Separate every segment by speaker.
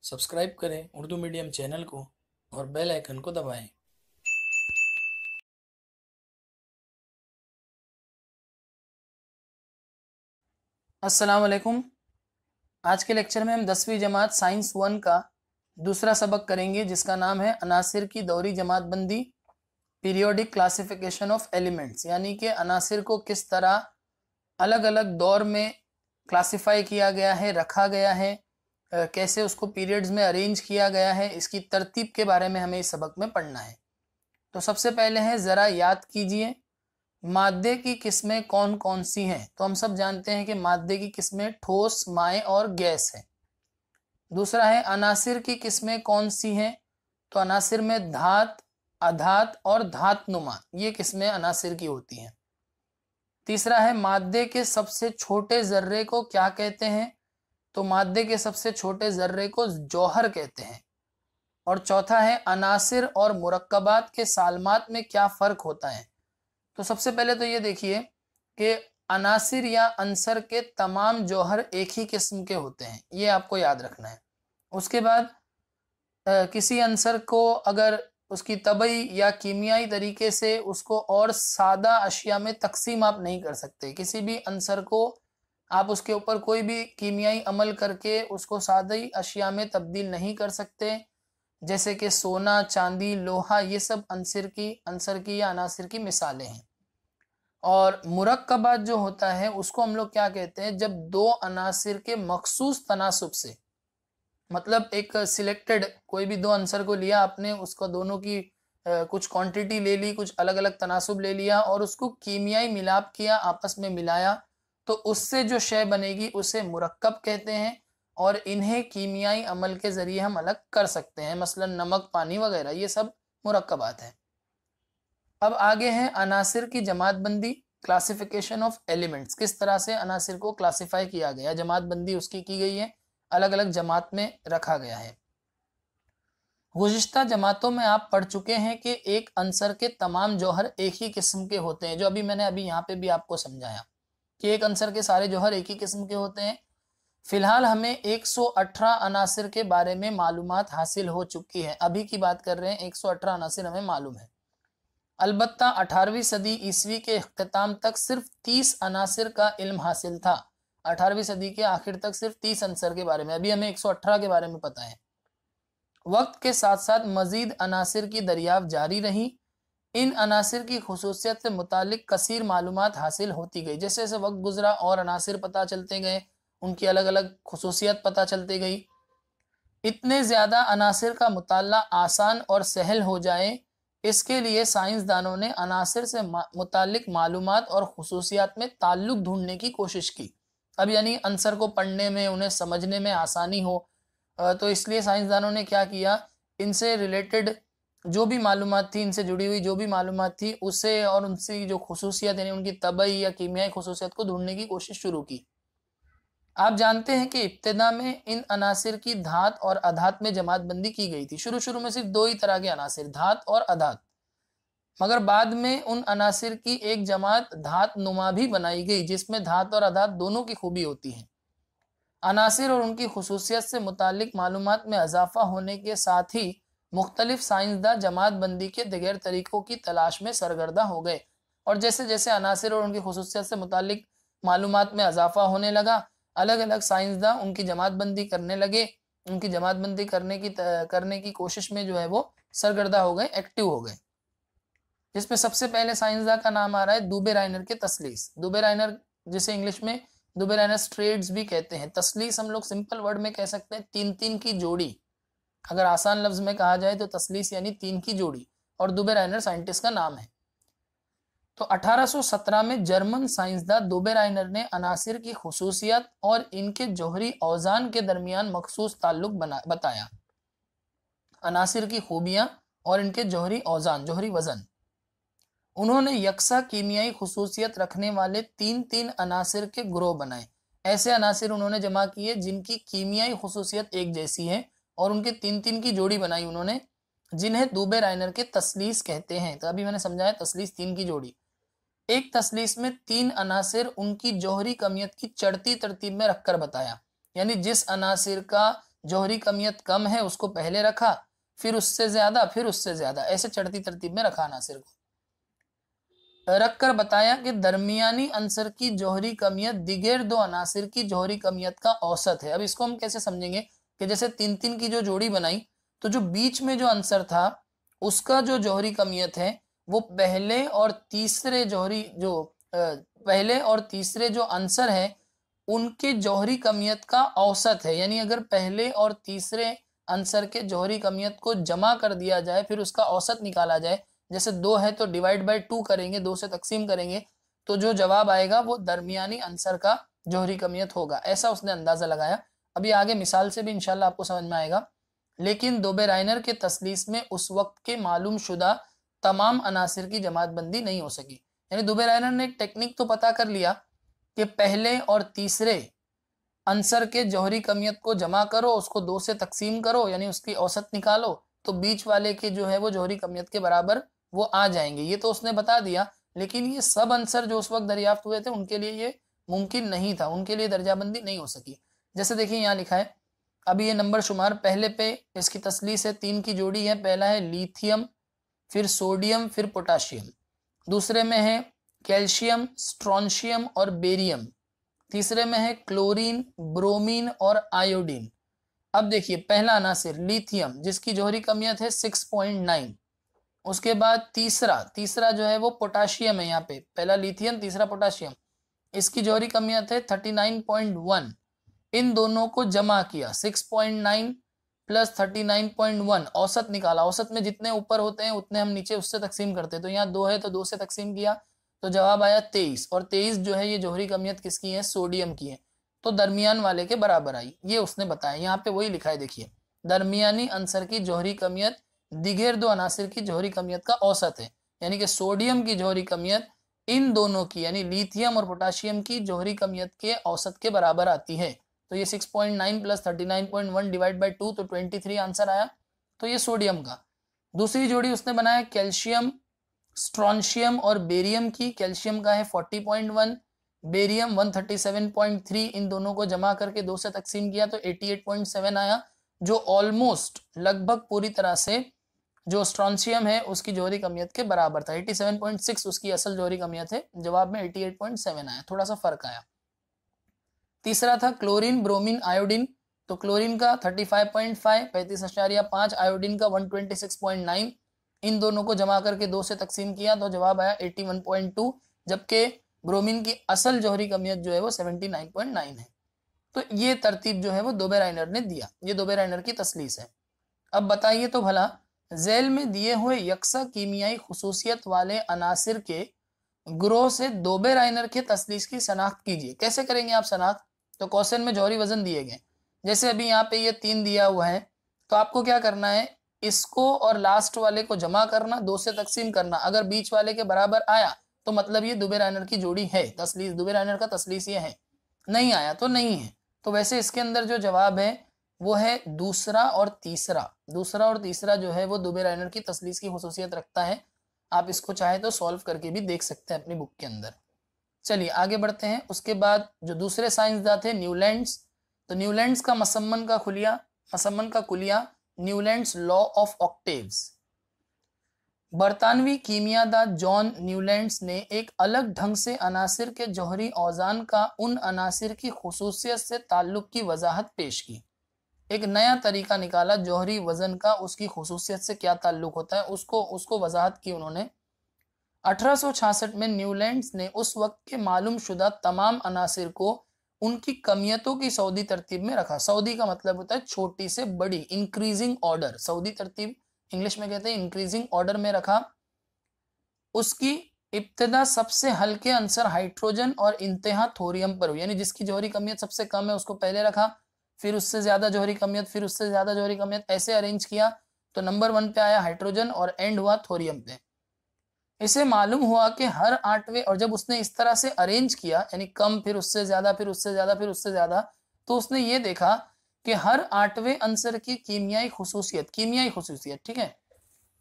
Speaker 1: Subscribe करें Urdu medium channel को और बेल आइकन को दबाएं। अस्सलाम वालेकुम। आज के लेक्चर में हम 10वीं जमात साइंस 1 का दूसरा सबक करेंगे, जिसका नाम है अनासिर की दौरी जमातबंदी, पीरियोडिक क्लासिफिकेशन ऑफ एलिमेंट्स। यानी कि अनासिर को किस तरह अलग अलग दौर में क्लासिफाई किया गया है, रखा गया है, कैसे उसको पीरियड्स में अरेंज किया गया है, इसकी तरतीब के बारे में हमें इस सबक में पढ़ना है। तो सबसे पहले है, ज़रा याद कीजिए मादे की किस्में कौन कौन सी हैं। तो हम सब जानते हैं कि मादे की किस्में ठोस, माए और गैस है। दूसरा है, अनासिर की किस्में कौन सी हैं। तो अनासिर में धात, अधात और धातनुमा, ये किस्में अनासिर की होती हैं। तीसरा है, मादे के सबसे छोटे जर्रे को क्या कहते हैं। तो मादे के सबसे छोटे जर्रे को जौहर कहते हैं। और चौथा है, अनासिर और मुरक्कबात के सालमात में क्या फ़र्क होता है। तो सबसे पहले तो ये देखिए कि अनासिर या अंसर के तमाम जौहर एक ही किस्म के होते हैं, ये आपको याद रखना है। उसके बाद किसी अंसर को अगर उसकी तबई या कीमियाई तरीके से उसको और सादा अशिया में तकसीम आप नहीं कर सकते। किसी भी अंसर को आप उसके ऊपर कोई भी कीमियाई अमल करके उसको सादी अशिया में तब्दील नहीं कर सकते, जैसे कि सोना, चांदी, लोहा, ये सब अंसर की या अनासिर की मिसालें हैं। और मुरक्कबात जो होता है उसको हम लोग क्या कहते हैं, जब दो अनासिर के मखसूस तनासुब से, मतलब एक सिलेक्टेड कोई भी दो अंसर को लिया आपने, उसको दोनों की कुछ क्वांटिटी ले ली, कुछ अलग अलग तनासुब ले लिया और उसको कीमियाई मिलाप किया, आपस में मिलाया, तो उससे जो शय बनेगी उसे मुरक्कब कहते हैं। और इन्हें कीमियाई अमल के ज़रिए हम अलग कर सकते हैं, मसलन नमक, पानी वगैरह, ये सब मुरक्कबात हैं। अब आगे हैं अनासिर की जमातबंदी, क्लासिफिकेशन ऑफ एलिमेंट्स। किस तरह से अनासिर को क्लासिफाई किया गया, जमातबंदी उसकी की गई है, अलग अलग जमात में रखा गया है। गुज़िश्ता जमातों में आप पढ़ चुके हैं कि एक अंसर के तमाम जौहर एक ही किस्म के होते हैं, जो मैंने अभी यहाँ पे भी आपको समझाया कि एक अंसर के सारे जौहर एक ही किस्म के होते हैं। फिलहाल हमें 118 अनासिर के बारे में मालूमात हासिल हो चुकी है, अभी की बात कर रहे हैं, 118 अनासिर हमें मालूम है। अलबत्ता 18वीं सदी ईस्वी के इख्तिताम तक सिर्फ 30 अनासिर का इल्म हासिल था। 18वीं सदी के आखिर तक सिर्फ 30 अंसर के बारे में, अभी हमें 118 के बारे में पता है। वक्त के साथ साथ मजीद अनासिर की दरियाफ्त जारी रही। इन अनासिर की खुसूसियत से मुतालिक कसीर मालूमात हासिल होती गई। जैसे जैसे वक्त गुजरा और अनासिर पता चलते गए, उनकी अलग अलग खुसूसियत पता चलती गई। इतने ज़्यादा अनासिर का मुताला आसान और सहल हो जाए, इसके लिए साइंसदानों ने अनासिर से मुतालिक मालूमात और खुसूसियात में ताल्लुक ढूंढने की कोशिश की। अब यानी अंसर को पढ़ने में, उन्हें समझने में आसानी हो, तो इसलिए साइंसदानों ने क्या किया, इनसे रिलेटेड जो भी मालूमात थी, इनसे जुड़ी हुई जो भी मालूमात थी, उसे और उनकी जो खुसूसियत यानी उनकी तबई या कीमियाई खुसूसियत को ढूंढने की कोशिश शुरू की। आप जानते हैं कि इब्तिदा में इन अनासिर की धात और अधात में जमातबंदी की गई थी। शुरू शुरू में सिर्फ दो ही तरह के अनासिर, धात और अधात, मगर बाद में उन अनासिर की एक जमात धात नुमा भी बनाई गई, जिसमें धात और अधात दोनों की खूबी होती है। अनासिर और उनकी खुसूसियत से मुतालिक मालूमात में इजाफा होने के साथ ही मुख्तलिफ साइंसदान जमातबंदी के दिगर तरीकों की तलाश में सरगर्दा हो गए। और जैसे जैसे अनासिर और उनकी खुसूसियत से मुतालिक मालूमात में इजाफा होने लगा, अलग अलग साइंसदान उनकी जमातबंदी करने लगे, उनकी जमातबंदी करने की कोशिश में जो है वो सरगर्दा हो गए, एक्टिव हो गए। जिसमें सबसे पहले साइंसदान का नाम आ रहा है दुबे राइनर के तसलीस। दुबे राइनर, जिसे इंग्लिश में दुबे राइनर स्ट्रेट्स भी कहते हैं। तसलीस हम लोग सिंपल वर्ड में कह सकते हैं तीन तीन की जोड़ी, अगर आसान लफ्ज में कहा जाए तो तसलीस यानी तीन की जोड़ी, और दुबे राइनर साइंटिस्ट का नाम है। तो 1817 में जर्मन साइंसदान दुबे राइनर ने अनासिर की खुसूसियत और इनके जौहरी औजान के दरमियान मखसूस ताल्लुक बताया। अनासिर की खूबियां और इनके जौहरी औजान, जौहरी वजन। उन्होंने यकसा कीमियाई खुसूसियत रखने वाले तीन तीन अनासिर के ग्रोह बनाए। ऐसे अनासिर उन्होंने जमा किए जिनकी कीमियाई खुसूसियत एक जैसी है, और उनके तीन तीन की जोड़ी बनाई उन्होंने, जिन्हें दुबे राइनर के तसलीस कहते हैं। तो अभी मैंने समझाया, तसलीस तीन की जोड़ी। एक तसलीस में तीन अनासिर उनकी जौहरी कमियत की चढ़ती तरतीब में रखकर बताया, यानी जिस अनासिर का जौहरी कमियत कम है उसको पहले रखा, फिर उससे ज्यादा, फिर उससे ज्यादा, ऐसे चढ़ती तरतीब में रखा अनासिर को। रखकर बताया कि दरमियानी अंसर की जौहरी कमियत दिगेर दो अनासिर की जौहरी कमियत का औसत है। अब इसको हम कैसे समझेंगे कि जैसे 3-3 की जो जोड़ी बनाई, तो जो बीच में जो अंसर था उसका जो जौहरी कमियत है वो पहले और तीसरे जो अंसर है उनके जौहरी कमियत का औसत है। यानी अगर पहले और तीसरे अंसर के जौहरी कमियत को जमा कर दिया जाए, फिर उसका औसत निकाला जाए, जैसे 2 है तो डिवाइड बाय 2 करेंगे, 2 से तकसीम करेंगे, तो जो जवाब आएगा वो दरमियानी अंसर का जौहरी कमियत होगा। ऐसा उसने अंदाजा लगाया। अभी आगे मिसाल से भी इंशाल्लाह आपको समझ में आएगा। लेकिन दोबेराइनर के तसलीस में उस वक्त के मालूम शुदा तमाम अनासिर की जमात बंदी नहीं हो सकी। यानी दोबेराइनर ने एक टेक्निक तो पता कर लिया कि पहले और तीसरे अंसर के जौहरी कमियत को जमा करो, उसको 2 से तकसीम करो, यानी उसकी औसत निकालो, तो बीच वाले के जो है वो जौहरी कमियत के बराबर वो आ जाएंगे। ये तो उसने बता दिया, लेकिन ये सब अंसर जो उस वक्त दरियाफ्त हुए थे उनके लिए ये मुमकिन नहीं था, उनके लिए दर्जाबंदी नहीं हो सकी। जैसे देखिए यहाँ लिखा है, अभी ये नंबर शुमार पहले पे इसकी तसलीस है, 3 की जोड़ी है। पहला है लिथियम, फिर सोडियम, फिर पोटाशियम। दूसरे में है कैल्शियम, स्ट्रोंशियम और बेरियम। तीसरे में है क्लोरीन, ब्रोमीन और आयोडीन। अब देखिए पहला अनासिर लिथियम जिसकी जौहरी कमियत है 6.9। उसके बाद तीसरा जो है वो पोटाशियम है। यहाँ पे पहला लिथियम, तीसरा पोटाशियम, इसकी जौहरी कमियत है 39.1। इन दोनों को जमा किया, 6.9 प्लस 39.1, औसत निकाला। औसत में जितने ऊपर होते हैं उतने हम नीचे उससे तकसीम करते हैं। तो यहाँ 2 है तो 2 से तकसीम किया तो जवाब आया 23। और 23 जो है ये जौहरी कमियत किसकी है? सोडियम की है। तो दरमियान वाले के बराबर आई, ये उसने बताया। यहाँ पे वही लिखा है, देखिए दरमियानी अंसर की जौहरी कमियत दिगेर दो अनासिर की जौहरी कमियत का औसत है। यानी कि सोडियम की जौहरी कमियत इन दोनों की यानी लिथियम और पोटाशियम की जौहरी कमियत के औसत के बराबर आती है। तो ये 6.9 प्लस 39.1 डिवाइड बाई 2 तो 23 आंसर आया। तो ये सोडियम का। दूसरी जोड़ी उसने बनाया कैल्शियम, स्ट्रोंशियम और बेरियम की। कैल्शियम का है 40.1, बेरियम 137.3। इन दोनों को जमा करके 2 से तकसीम किया तो 88.7 आया, जो ऑलमोस्ट लगभग पूरी तरह से जो स्ट्रोंशियम है उसकी जौहरी कमियत के बराबर था। 87.6 उसकी असल जौहरी कमियत है, जवाब में 88.7 आया, थोड़ा सा फर्क आया। तीसरा था क्लोरीन, ब्रोमीन, आयोडीन। तो क्लोरीन का 35.5, 35.5, आयोडीन का 126.9। इन दोनों को जमा करके 2 से तकसीम किया तो जवाब आया 81.2, जबकि ब्रोमीन की असल जौहरी कमियत जो है वो 79.9 है। तो ये तरतीब जो है वो दोबेराइनर ने दिया। ये दोबेराइनर की तसलीस है। अब बताइए तो भला, झैल में दिए हुए यकसा कीमियाई खुसूसियत वाले अनासिर के ग्रोह से दोबेराइनर के तसलीस की शनाख्त कीजिए। कैसे करेंगे आप शनाख्त? तो क्वेश्चन में जौहरी वजन दिए गए, जैसे अभी यहाँ पे ये 3 दिया हुआ है, तो आपको क्या करना है, इसको और लास्ट वाले को जमा करना, 2 से तकसीम करना। अगर बीच वाले के बराबर आया तो मतलब ये दोबेराइनर की जोड़ी है, तसलीस दोबेराइनर का तसलीस ये है। नहीं आया तो नहीं है। तो वैसे इसके अंदर जो जवाब है वो है दूसरा और तीसरा जो है वो दोबेराइनर की तसलीस की खुसूसियत रखता है। आप इसको चाहे तो सॉल्व करके भी देख सकते हैं अपनी बुक के अंदर। चलिए आगे बढ़ते हैं। उसके बाद जो दूसरे साइंसदान थे न्यूलैंड्स, तो न्यूलैंड्स का मसम्मन का कुलिया न्यूलैंड्स लॉ ऑफ ऑक्टेव्स। बरतानवी कीमियादा जॉन न्यूलैंड्स ने एक अलग ढंग से अनासिर के जौहरी औजान का उन अनासिर की खुसूसियत से ताल्लुक की वजाहत पेश की। एक नया तरीका निकाला जौहरी वजन का, उसकी खुसूसियत से क्या ताल्लुक होता है उसको वजाहत की उन्होंने। 1866 में न्यूलैंड्स ने उस वक्त के मालूम शुदा तमाम अनासिर को उनकी कमियतों की सऊदी तरतीब में रखा। सऊदी का मतलब होता है छोटी से बड़ी, इंक्रीजिंग ऑर्डर। सऊदी तरतीब इंग्लिश में कहते हैं इंक्रीजिंग ऑर्डर में रखा। उसकी इब्तिदा सबसे हल्के अंसर हाइड्रोजन और इंतहा थोरियम पर हुई, यानी जिसकी जौहरी कमियत सबसे कम है उसको पहले रखा, फिर उससे ज्यादा जौहरी कमियत, फिर उससे ज्यादा जौहरी कमियत, ऐसे अरेंज किया तो नंबर 1 पे आया हाइड्रोजन और एंड हुआ थोरियम पे। इसे मालूम हुआ कि हर 8वें, और जब उसने इस तरह से अरेंज किया यानी कम फिर उससे ज्यादा फिर उससे ज्यादा फिर उससे ज्यादा, तो उसने ये देखा कि हर 8वें अंसर की कीमियाई खुसूसियत, ठीक है,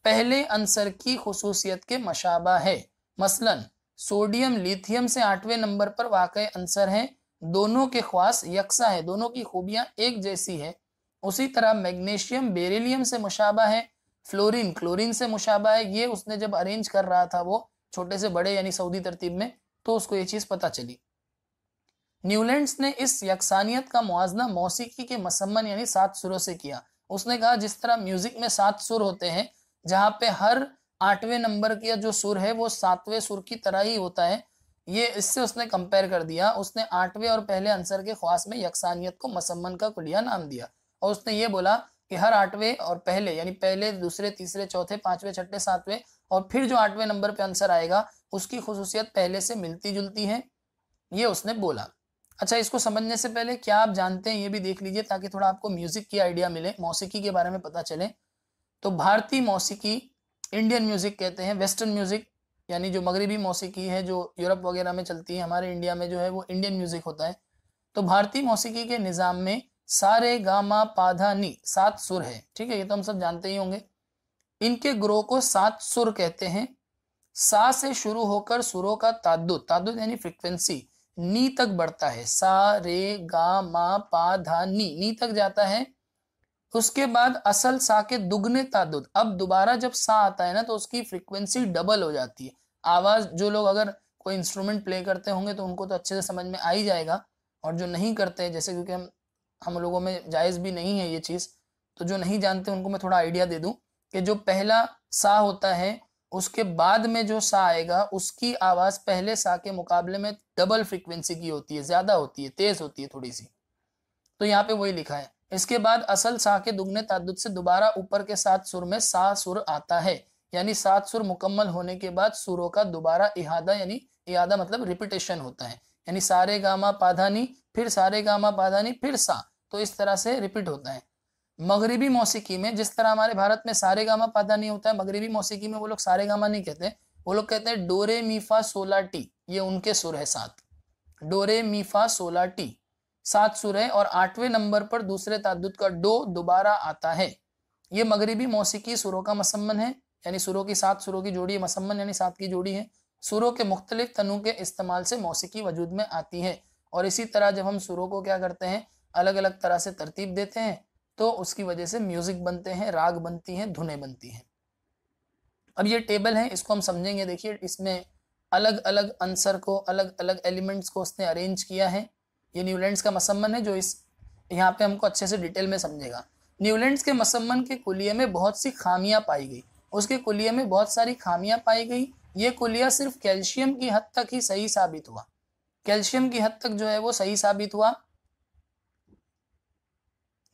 Speaker 1: पहले अंसर की खुसूसियत के मशाबा है। मसलन सोडियम लिथियम से 8वें नंबर पर वाक़ई अंसर है, दोनों के ख्वास यकसा है, दोनों की खूबियां एक जैसी है, उसी तरह मैग्नीशियम बेरिलियम से मुशाबा है, फ्लोरीन क्लोरीन से मुशाबा है। ये उसने जब अरेंज कर रहा था वो छोटे से बड़े यानी सऊदी तरतीब में, तो उसको ये चीज पता चली। न्यूलैंड्स ने इस यकसानियत का मुआजना मौसीकी के मसम्मन यानी 7 सुरों से किया। उसने कहा जिस तरह म्यूजिक में 7 सुर होते हैं, जहां पे हर 8वें नंबर का जो सुर है वो 7वें सुर की तरह ही होता है, ये इससे उसने कंपेयर कर दिया। उसने 8वें और पहले आंसर के ख्वास में यकसानियत को मसम्मन का कुलिया नाम दिया, और उसने ये बोला कि हर 8वें और पहले यानी पहले दूसरे तीसरे चौथे पांचवें छठे सातवें और फिर जो 8वें नंबर पे आंसर आएगा उसकी खुसूसियत पहले से मिलती जुलती है, ये उसने बोला। अच्छा, इसको समझने से पहले क्या आप जानते हैं ये भी देख लीजिए, ताकि थोड़ा आपको म्यूजिक की आइडिया मिले, मौसीकी के बारे में पता चले। तो भारतीय मौसीकी, इंडियन म्यूजिक कहते हैं, वेस्टर्न म्यूजिक यानी जो मगरबी मौसीकी है जो यूरोप वगैरह में चलती है, हमारे इंडिया में जो है वो इंडियन म्यूजिक होता है। तो भारतीय मौसीकी के निज़ाम में सारे गा मा पा धा नी 7 सुर है, ठीक है, ये तो हम सब जानते ही होंगे। इनके ग्रोह को 7 सुर कहते हैं। सा से शुरू होकर सुरों का ताद्दुद, ताद्दुद यानी फ्रीक्वेंसी, नी तक बढ़ता है। सा रे गा मा पा धा नी तक जाता है। उसके बाद असल सा के दुगने ताद्दुद, अब दोबारा जब सा आता है ना तो उसकी फ्रीक्वेंसी डबल हो जाती है। आवाज, जो लोग अगर कोई इंस्ट्रूमेंट प्ले करते होंगे तो उनको तो अच्छे से समझ में आ ही जाएगा, और जो नहीं करते जैसे, क्योंकि हम लोगों में जायज़ भी नहीं है ये चीज़, तो जो नहीं जानते उनको मैं थोड़ा आइडिया दे दूं कि जो पहला सा होता है उसके बाद में जो सा आएगा उसकी आवाज पहले सा के मुकाबले में डबल फ्रीक्वेंसी की होती है, ज्यादा होती है, तेज होती है थोड़ी सी। तो यहाँ पे वही लिखा है। इसके बाद असल सा के दुगने ताद्दुद से दोबारा ऊपर के 7 सुर में सा सुर आता है, यानी 7 सुर मुकम्मल होने के बाद सुरों का दोबारा इहादा, यानी इहादा मतलब रिपीटेशन होता है, यानी सारे गामा पाधानी, फिर सारे गामा पाधानी, फिर सा, तो इस तरह से रिपीट होता है। मगरिबी मौसीकी में जिस तरह हमारे भारत में सारे गामा पाधा नहीं होता है, मगरिबी मौसीकी में वो लोग सारे गामा नहीं कहते, वो लोग कहते हैं डोरे मीफा सोला टी, ये उनके सुर है 7। डोरे मीफा सोला टी 7 सुर है, और 8वें नंबर पर दूसरे ताद्दुद का डो दोबारा आता है। ये मगरिबी मौसीकी सुरों का मसम्मन है, यानी सुरों की 7 सुरों की जोड़ी, मसम्मन यानी 7 की जोड़ी है। सुरों के मुख्तलिफ तनु के इस्तेमाल से मौसीकी वजूद में आती है, और इसी तरह जब हम सुरों को क्या करते हैं, अलग अलग तरह से तरतीब देते हैं, तो उसकी वजह से म्यूजिक बनते हैं, राग बनती हैं, धुनें बनती हैं। अब ये टेबल है, इसको हम समझेंगे। देखिए, इसमें अलग अलग आंसर को, अलग अलग एलिमेंट्स को उसने अरेंज किया है। ये न्यूलैंड्स का मसम्मन है, जो इस यहाँ पे हमको अच्छे से डिटेल में समझेगा। न्यूलैंड्स के मसम्मन के कुलिये में बहुत सी खामियां पाई गई, उसके कुलिये में बहुत सारी खामियां पाई गई। ये कुलिया सिर्फ कैल्शियम की हद तक ही सही साबित हुआ, कैल्शियम की हद तक जो है वो सही साबित हुआ।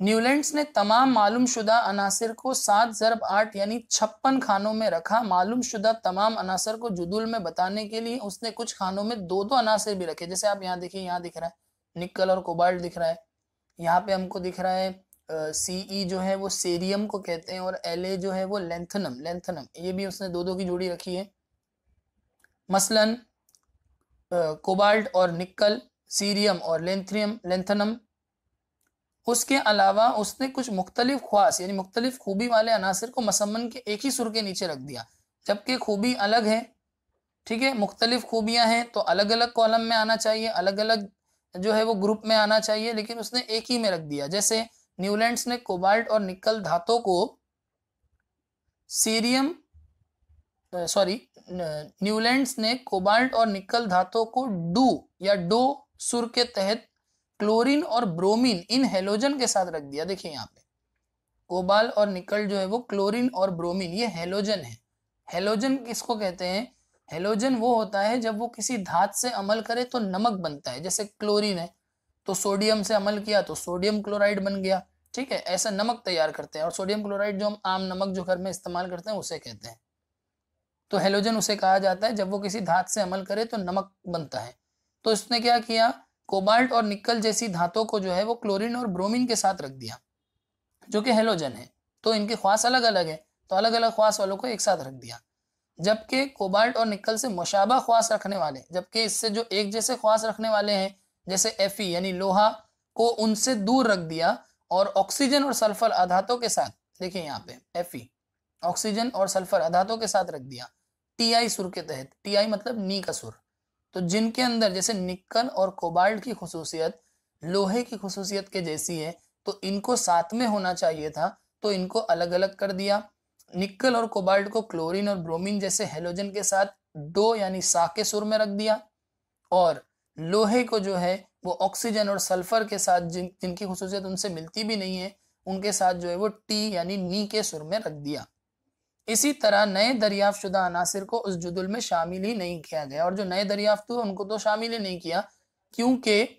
Speaker 1: न्यूलैंड्स ने तमाम मालूम शुदा अनासिर को 7 × 8 यानी 56 खानों में रखा। मालूम शुदा तमाम अनासर को जुदुल में बताने के लिए उसने कुछ खानों में 2-2 अनासिर भी रखे। जैसे आप यहाँ देखिए, यहाँ दिख रहा है निकल और कोबाल्ट दिख रहा है, यहाँ पे हमको दिख रहा है Ce जो है वो सेरियम को कहते हैं, और La जो है वो लेंथनम, ये भी उसने 2-2 की जोड़ी रखी है। मसलन कोबाल्ट और निकल, सीरियम और लेंथनम। उसके अलावा उसने कुछ मुख्तलिफ ख्वास यानी मुख्तलिफ खूबी वाले अनासिर को मसम्मन के एक ही सुर के नीचे रख दिया, जबकि खूबी अलग है, ठीक है, मुख्तलिफ खूबियां हैं तो अलग अलग कॉलम में आना चाहिए, अलग अलग जो है वो ग्रुप में आना चाहिए, लेकिन उसने एक ही में रख दिया। जैसे न्यूलैंड्स ने कोबाल्ट और निकल धातों को सीरियम न्यूलैंड्स ने कोबाल्ट और निकल धातों को डू या डो सुर के तहत क्लोरीन और ब्रोमीन इन हेलोजन के साथ रख दिया। देखिए यहाँ पे कोबाल और निकल जो है वो क्लोरीन और ब्रोमीन, ये हेलोजन है। हेलोजन किसको कहते हैं? हेलोजन वो होता है जब वो किसी धात से अमल करे तो नमक बनता है। जैसे क्लोरीन है तो सोडियम से अमल किया तो सोडियम क्लोराइड बन गया, ठीक है, ऐसा नमक तैयार करते हैं। और सोडियम क्लोराइड जो हम आम नमक जो घर में इस्तेमाल करते हैं उसे कहते हैं। तो हेलोजन उसे कहा जाता है जब वो किसी धात से अमल करे तो नमक बनता है। तो इसने क्या किया, कोबाल्ट और निकल जैसी धातों को जो है वो क्लोरीन और ब्रोमीन के साथ रख दिया जो कि हेलोजन है। तो इनके ख्वास अलग अलग है, तो अलग अलग ख्वास वालों को एक साथ रख दिया। जबकि कोबाल्ट और निकल से मुशाबा ख्वास रखने वाले, जबकि इससे जो एक जैसे ख्वास रखने वाले हैं जैसे Fe यानी लोहा को उनसे दूर रख दिया, और ऑक्सीजन और सल्फर अधातों के साथ, देखिए यहाँ पे Fe ऑक्सीजन और सल्फर अधातों के साथ रख दिया Ti सुर के तहत। Ti मतलब नी का सुर। तो जिनके अंदर जैसे निकल और कोबाल्ट की खुसूसियत लोहे की खुसूसियत के जैसी है, तो इनको साथ में होना चाहिए था, तो इनको अलग अलग कर दिया। निकल और कोबाल्ट को क्लोरीन और ब्रोमीन जैसे हेलोजन के साथ डो यानी सा के सुर में रख दिया, और लोहे को जो है वो ऑक्सीजन और सल्फर के साथ जिनकी खुसूसियत उनसे मिलती भी नहीं है उनके साथ जो है वो टी यानी नी के सुर में रख दिया। इसी तरह नए दरियाफ्त शुदा अनासिर को उस जुदुल में शामिल ही नहीं किया गया, और जो नए दरियाफ्त हुए उनको तो शामिल ही नहीं किया क्योंकि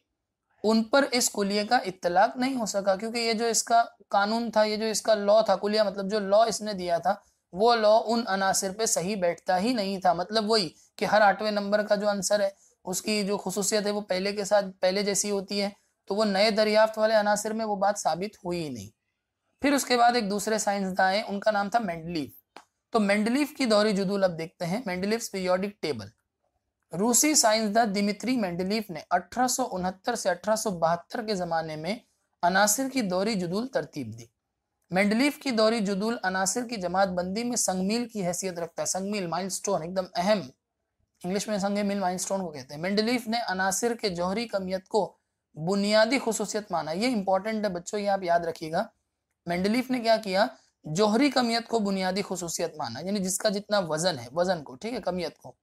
Speaker 1: उन पर इस कुलिये का इत्तलाक नहीं हो सका, क्योंकि ये जो इसका कानून था, ये जो इसका लॉ था, कुलिया मतलब जो लॉ इसने दिया था, वो लॉ उन अनासिर पे सही बैठता ही नहीं था। मतलब वही कि हर 8वें नंबर का जो आंसर है उसकी जो खुसूसियत है वो पहले के साथ पहले जैसी होती है, तो वो नए दरियाफ्त वाले अनासिर में वो बात साबित हुई ही नहीं। फिर उसके बाद एक दूसरे साइंसदान आए, उनका नाम था मेंडलीफ। तो मेंडलीफ की दौरी जुदूल अब देखते हैं, मेंडलीफ पीरियोडिक टेबल। रूसी साइंसदान दिमित्री मेंडलीफ ने 1869 से 1872 के जमाने में अनासिर की दौरी जुदूल तरतीब दी। मेंडलीफ की दौरी जुदूल अनासिर की जमात बंदी में संगमील की हैसियत रखता है। संगमील माइलस्टोन, एकदम अहम, इंग्लिश में संगमील माइलस्टोन को कहते हैं। मेंडलीफ ने अनासिर के जौहरी कमियत को बुनियादी खुसूसियत माना। ये इंपॉर्टेंट है बच्चों, ये आप याद रखिएगा। मेंडलीफ ने क्या किया, जौहरी कमियत को बुनियादी खुसूसियत माना, यानी जिसका जितना वजन है, वजन को, ठीक है, कमियत को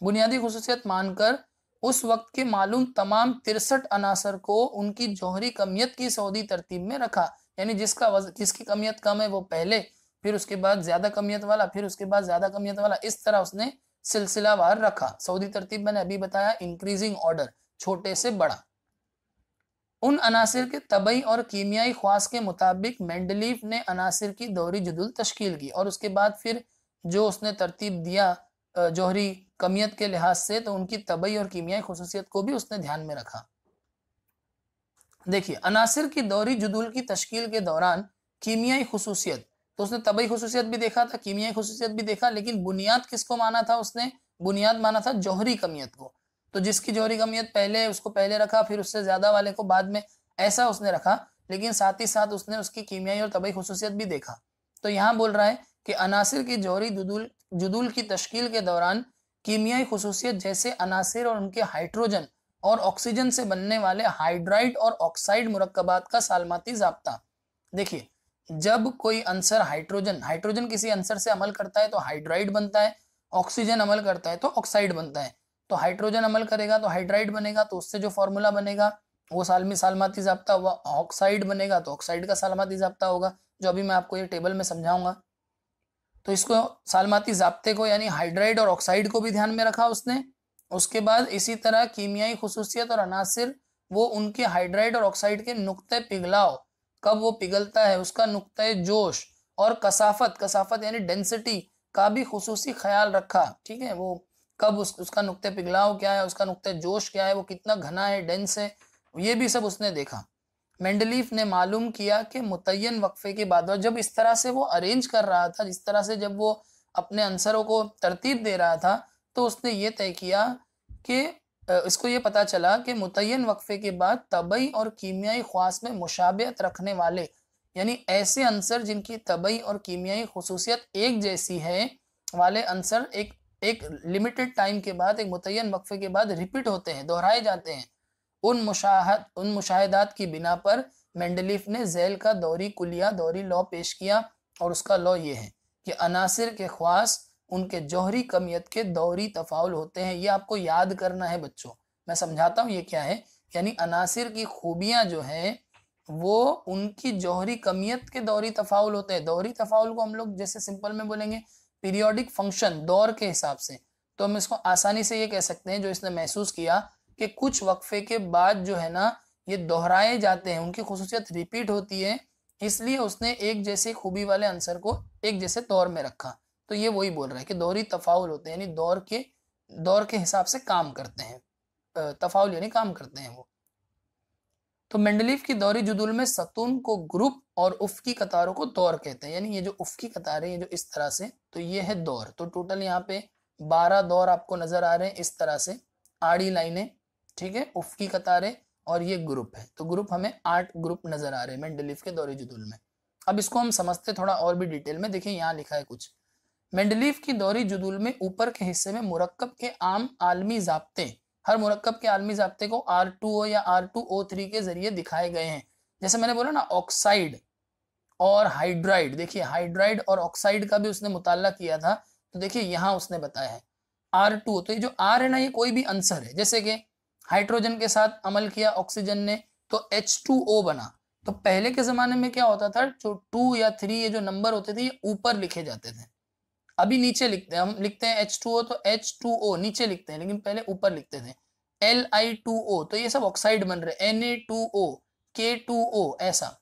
Speaker 1: बुनियादी खुसूसियत मानकर उस वक्त के मालूम तमाम 63 अनासर को उनकी जौहरी कमियत की सऊदी तरतीब में रखा। यानी जिसकी कमियत कम है वो पहले, फिर उसके बाद ज्यादा कमियत वाला, फिर उसके बाद ज्यादा कमियत वाला, इस तरह उसने सिलसिलावार रखा। सऊदी तरतीब मैंने अभी बताया, इंक्रीजिंग ऑर्डर, छोटे से बड़ा। उन अनासिर के तबई और कीमियाई ख्वास के मुताबिक मेंडलीफ ने अनासिर की दौरी जुदुल तश्कील की, और उसके बाद फिर जो उसने तरतीब दिया जौहरी कमियत के लिहाज से, तो उनकी तबई और कीमियाई खुसूसियत को भी उसने ध्यान में रखा। देखिए, अनासिर की दौरी जुदुल की तश्कील के दौरान कीमियाई खुसूसियत, तो उसने तबई खुसूसियत भी देखा था, कीमियाई खुसूसियत भी देखा, लेकिन बुनियाद किसको माना था उसने, बुनियाद माना था जौहरी कमियत को। तो जिसकी जौहरी कमियत पहले, उसको पहले रखा, फिर उससे ज्यादा वाले को बाद में, ऐसा उसने रखा। लेकिन साथ ही साथ उसने उसकी कीमियाई और तबई खुसूसियत भी देखा। तो यहाँ बोल रहा है कि अनासिर की जौहरी जुदुल की तश्कील के दौरान कीमियाई खुसूसियत जैसे अनासिर और उनके हाइड्रोजन और ऑक्सीजन से बनने वाले हाइड्राइड और ऑक्साइड मुरक्कबात का सालमाती जाब्ता। देखिए, जब कोई अंसर हाइड्रोजन किसी अंसर से अमल करता है तो हाइड्राइड बनता है, ऑक्सीजन अमल करता है तो ऑक्साइड बनता है। तो हाइड्रोजन अमल करेगा तो हाइड्राइड बनेगा, तो उससे जो फॉर्मूला बनेगा वो सालमाती जाब्ता हुआ। ऑक्साइड बनेगा तो ऑक्साइड का सालमाती जाब्ता होगा, जो अभी मैं आपको ये टेबल में समझाऊंगा। तो इसको सालमाती जाब्ते को यानी हाइड्राइड और ऑक्साइड को भी ध्यान में रखा उसने। उसके बाद इसी तरह कीमियाई खुसूसियत और अनासिर, वो उनके हाइड्राइड और ऑक्साइड के नुक्ते पिघलाव, कब वो पिघलता है उसका नुक्ते जोश, और कसाफत यानी डेंसिटी का भी खुसूसी ख्याल रखा। ठीक है, वो कब उसका नुक्ते पिघलाव क्या है, उसका नुक्ते जोश क्या है, वो कितना घना है, डेंस है, ये भी सब उसने देखा। मेंडलीफ ने मालूम किया कि मुतय्यन वक्फे के बाद, जब इस तरह से वो अरेंज कर रहा था, जिस तरह से जब वो अपने आंसरों को तरतीब दे रहा था, तो उसने ये तय किया कि इसको ये पता चला कि मुतय्यन वक्फे के बाद तबई और कीमियाई ख्वास में मुशाबियत रखने वाले, यानी ऐसे आंसर जिनकी तबई और कीमियाई खुसूसियत एक जैसी है वाले आंसर एक लिमिटेड टाइम के बाद, एक मुतय्यन वक्फे के बाद रिपीट होते हैं, दोहराए जाते हैं। उन मुशाहिदात की बिना पर मेंडलीफ ने झैल का दौरी लॉ पेश किया, और उसका लॉ ये है कि अनासिर के ख्वास उनके जौहरी कमियत के दौरी तफाउल होते हैं। ये आपको याद करना है बच्चों, मैं समझाता हूँ ये क्या है। यानी अनासिर की खूबियां जो है वो उनकी जौहरी कमियत के दौरी तफाउल होते हैं। दौरी तफाउल को हम लोग जैसे सिंपल में बोलेंगे पीरियोडिक फंक्शन, दौर के हिसाब से, तो हम इसको आसानी से ये कह सकते हैं, जो इसने महसूस किया कि कुछ वक्फे के बाद जो है ना ये दोहराए जाते हैं, उनकी खुसूसियत रिपीट होती है, इसलिए उसने एक जैसे खूबी वाले आंसर को एक जैसे दौर में रखा। तो ये वही बोल रहा है कि दौरी तफाउल होते हैं, यानी दौर के हिसाब से काम करते हैं, तफाउल यानी काम करते हैं वो। तो मेंडलीफ की दौरी जुदुल में सतून को ग्रुप और उफ़की कतारों को दौर कहते हैं। यानी ये जो उफ़की कतारें, ये जो इस तरह से, तो ये है दौर। तो टोटल यहाँ पे 12 दौर आपको नजर आ रहे हैं इस तरह से, आड़ी लाइनें, ठीक है, उफ़की कतारें, और ये ग्रुप है। तो ग्रुप हमें 8 ग्रुप नजर आ रहे हैं मेंडलीफ के दौरी जुदुल में। अब इसको हम समझते थोड़ा और भी डिटेल में। देखिए यहाँ लिखा है कुछ, मेंडलीफ की दौरी जुदुल में ऊपर के हिस्से में मुरक्कब के आम आलमी जाब्ते, हर मुरक्कब के आलमी जाब्ते को R2O या R2O3 के जरिए दिखाए गए हैं। जैसे मैंने बोला ना ऑक्साइड और हाइड्राइड, देखिए हाइड्राइड और ऑक्साइड का भी उसने मुताला किया था, तो देखिए यहाँ उसने बताया है R2। तो ये जो R है ना, ये कोई भी आंसर है। जैसे कि हाइड्रोजन के साथ अमल किया ऑक्सीजन ने तो H2O बना। तो पहले के जमाने में क्या होता था, जो 2 या 3 ये जो नंबर होते थे ये ऊपर लिखे जाते थे, अभी नीचे लिखते हैं। हम लिखते हैं H2O तो H2O नीचे लिखते हैं, लेकिन पहले ऊपर लिखते थे। Li2O तो ये सब ऑक्साइड बन रहे, Na2O, K2O ऐसा।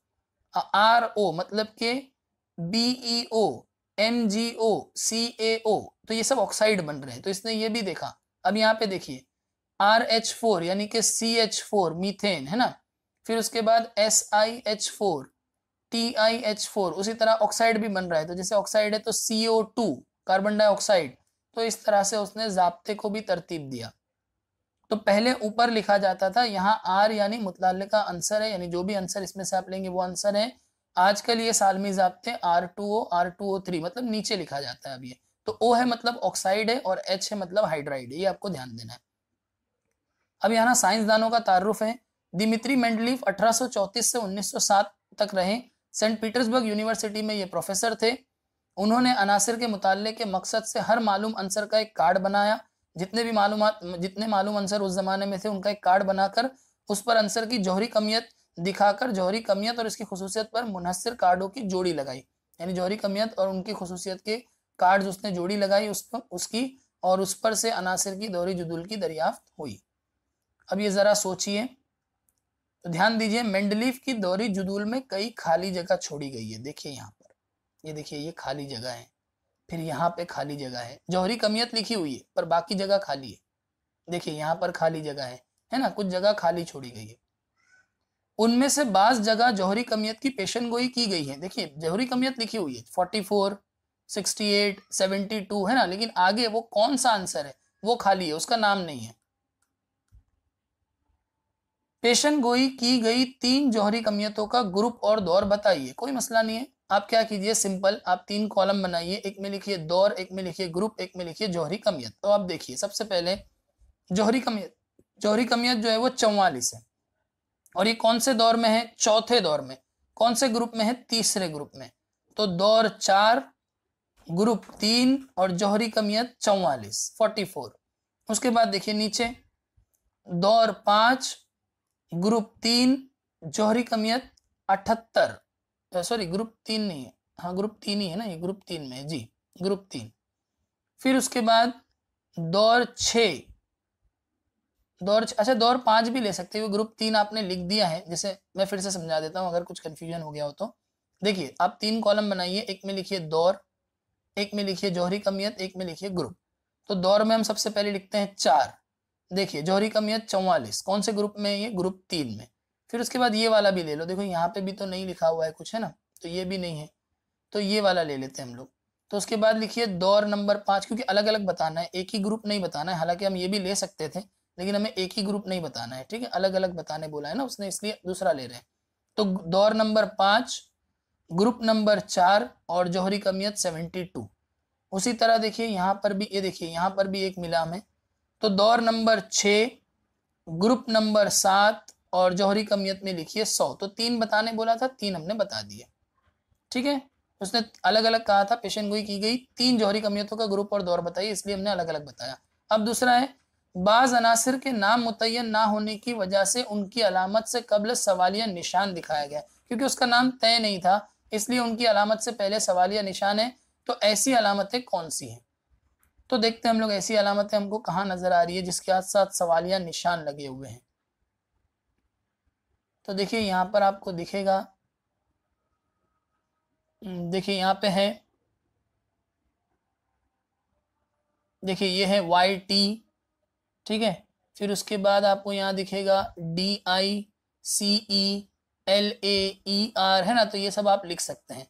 Speaker 1: RO मतलब के, BeO, MgO, CaO तो ये सब ऑक्साइड बन रहे हैं। तो इसने ये भी देखा। अब यहाँ पे देखिए RH4 यानी कि CH4 मीथेन है ना, फिर उसके बाद SiH4, TiH4, उसी तरह ऑक्साइड भी बन रहा है। तो जैसे ऑक्साइड है तो CO2 कार्बन डाइऑक्साइड। तो इस तरह से उसने जाब्ते को भी तरतीब दिया। तो पहले ऊपर लिखा जाता था, यहाँ R यानी मुतल्लिका आंसर है, यानी जो भी आंसर इसमें से आप लेंगे वो आंसर है। आजकल ये सालमी जाब्ते R2O, R2O3 मतलब नीचे लिखा जाता है। अब ये तो O है मतलब ऑक्साइड है और H है मतलब हाइड्राइड है, ये आपको ध्यान देना है। अब यहाँ साइंसदानों का तारुफ है। दिमित्री मेंडलीफ 1834 से 1907 तक रहे। सेंट पीटर्सबर्ग यूनिवर्सिटी में ये प्रोफेसर थे। उन्होंने अनासिर के मुताले के मकसद से हर मालूम आंसर का एक कार्ड बनाया। जितने मालूम आंसर उस जमाने में थे उनका एक कार्ड बनाकर उस पर आंसर की जौहरी कमियत दिखाकर जौहरी कमियत और इसकी खुसूसियत पर मुनहसर कार्डों की जोड़ी लगाई। यानी जौहरी कमियत और उनकी खुसूसियत के कार्ड उसने जोड़ी लगाई उसकी, और उस पर से अनासिर की दौरी जुदूल की दरियाफ्त हुई। अब ये जरा सोचिए, तो ध्यान दीजिए, मेंडलीफ की दौरी जुदूल में कई खाली जगह छोड़ी गई है। देखिए यहाँ पर, ये देखिए ये खाली जगह है, फिर यहाँ पे खाली जगह है, जौहरी कमियत लिखी हुई है पर बाकी जगह खाली है। देखिए यहाँ पर खाली जगह है ना, कुछ जगह खाली छोड़ी गई है। उनमें से बाज जगह जौहरी कमियत की पेशन गोई की गई है। देखिए जौहरी कमियत लिखी हुई है 44, 68, 72 है ना, लेकिन आगे वो कौन सा आंसर है वो खाली है, उसका नाम नहीं है। पेशन गोई की गई 3 जौहरी कमियतों का ग्रुप और दौर बताइए। कोई मसला नहीं है, आप क्या कीजिए, सिंपल आप 3 कॉलम बनाइए, एक में लिखिए दौर, एक में लिखिए ग्रुप, एक में लिखिए जौहरी कमियत। तो आप देखिए सबसे पहले जौहरी कमियत जो है वो 44 है, और ये कौन से दौर में है, चौथे दौर में। कौन से ग्रुप में है, तीसरे ग्रुप में। तो दौर 4, ग्रुप 3 और जौहरी कमियत 44। उसके बाद देखिए नीचे दौर 5, ग्रुप 3, जौहरी कमियत 78। सॉरी ग्रुप 3 नहीं है, हाँ ग्रुप 3 ही है ना, ये ग्रुप 3 में है जी, ग्रुप 3। फिर उसके बाद दौर 6, अच्छा दौर 5 भी ले सकते हो, ग्रुप 3 आपने लिख दिया है। जैसे मैं फिर से समझा देता हूँ अगर कुछ कंफ्यूजन हो गया हो तो। देखिए आप 3 कॉलम बनाइए, एक में लिखिए दौर, एक में लिखिए जौहरी कमियत, एक में लिखिए ग्रुप। तो दौर में हम सबसे पहले लिखते हैं 4। देखिए जौहरी कमियत 44, कौन से ग्रुप में है ये, ग्रुप 3 में। फिर उसके बाद ये वाला भी ले लो, देखो यहाँ पे भी तो नहीं लिखा हुआ है कुछ, है ना, तो ये भी नहीं है, तो ये वाला ले लेते हैं हम लोग। तो उसके बाद लिखिए दौर नंबर 5, क्योंकि अलग अलग बताना है, एक ही ग्रुप नहीं बताना है। हालांकि हम ये भी ले सकते थे, लेकिन हमें एक ही ग्रुप नहीं बताना है, ठीक है, अलग अलग बताने बोला है ना उसने, इसलिए दूसरा ले रहे हैं। तो दौर नंबर 5, ग्रुप नंबर 4 और जौहरी कमियत 72। उसी तरह देखिए यहाँ पर भी, ये देखिए यहाँ पर भी एक मिला हमें। तो दौर नंबर 6, ग्रुप नंबर 7 और जौहरी कमियत में लिखिए 100। तो 3 बताने बोला था, 3 हमने बता दिए, ठीक है। उसने अलग अलग कहा था, पेशन गोई की गई 3 जौहरी कमियतों का ग्रुप और दौर बताइए, इसलिए हमने अलग अलग बताया। अब दूसरा है, बाज अनासिर के नाम मुतय्यन ना होने की वजह से उनकी अलामत से कबल सवालिया निशान दिखाया गया। क्योंकि उसका नाम तय नहीं था, इसलिए उनकी अलामत से पहले सवालिया निशान है। तो ऐसी अलामतें कौन सी हैं, तो देखते हैं हम लोग ऐसी अलामतें हमको कहाँ नजर आ रही है जिसके साथ साथ सवालिया निशान लगे हुए हैं। तो देखिए यहाँ पर आपको दिखेगा, देखिए यहाँ पे है, देखिए ये है YT, ठीक है। फिर उसके बाद आपको यहाँ दिखेगा DICELAER, है ना, तो ये सब आप लिख सकते हैं।